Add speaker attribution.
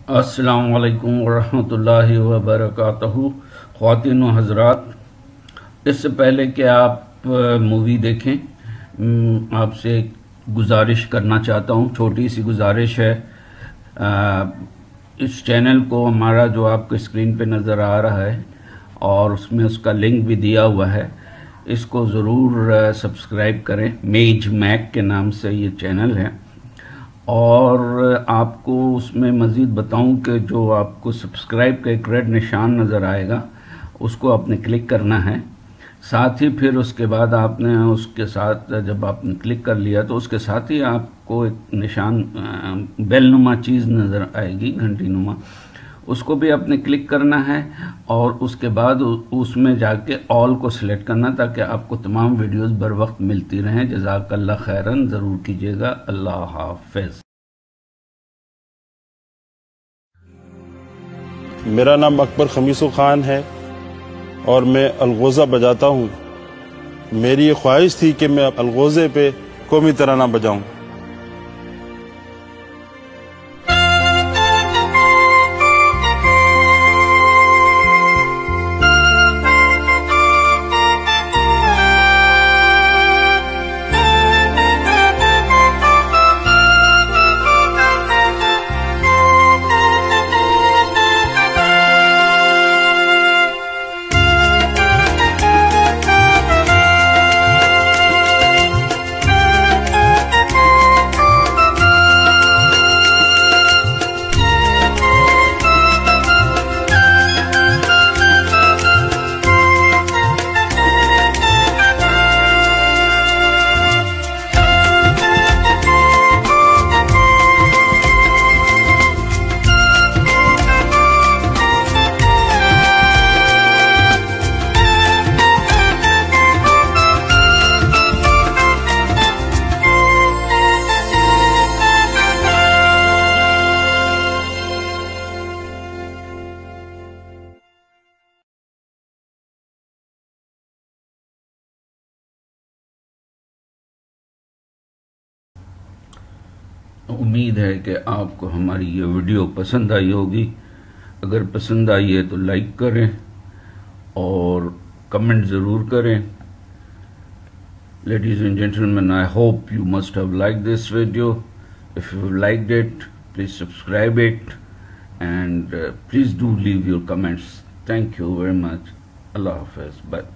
Speaker 1: अस्सलामु अलैकुम वरहमतुल्लाहि वबरकातुहू। ख्वातीन व हज़रात, इससे पहले कि आप मूवी देखें, आपसे गुजारिश करना चाहता हूँ, छोटी सी गुजारिश है। इस चैनल को हमारा जो आपके स्क्रीन पे नज़र आ रहा है और उसमें उसका लिंक भी दिया हुआ है, इसको ज़रूर सब्सक्राइब करें। मेज मैक के नाम से ये चैनल है। और आपको उसमें मज़ीद बताऊं कि जो आपको सब्सक्राइब का एक रेड निशान नज़र आएगा, उसको आपने क्लिक करना है। साथ ही फिर उसके बाद आपने उसके साथ जब आपने क्लिक कर लिया तो उसके साथ ही आपको एक निशान बेल नुमा चीज़ नज़र आएगी, घंटी नुमा, उसको भी आपने क्लिक करना है। और उसके बाद उसमें जाके ऑल को सिलेक्ट करना, ताकि आपको तमाम वीडियोस बर वक्त मिलती रहें। जज़ाकल्लाह खैरन, ज़रूर कीजिएगा। अल्लाह हाफ़िज़।
Speaker 2: मेरा नाम अकबर खमीसो खान है और मैं अलगोज़ा बजाता हूँ। मेरी ये ख्वाहिश थी कि मैं अलगोज़े पे कौमी तराना बजाऊं।
Speaker 1: उम्मीद है कि आपको हमारी ये वीडियो पसंद आई होगी। अगर पसंद आई है तो लाइक करें और कमेंट ज़रूर करें। Ladies and gentlemen, I hope you must have liked this video. If you liked it, please subscribe it and please do leave your comments. Thank you very much. Allah Hafiz. Bye.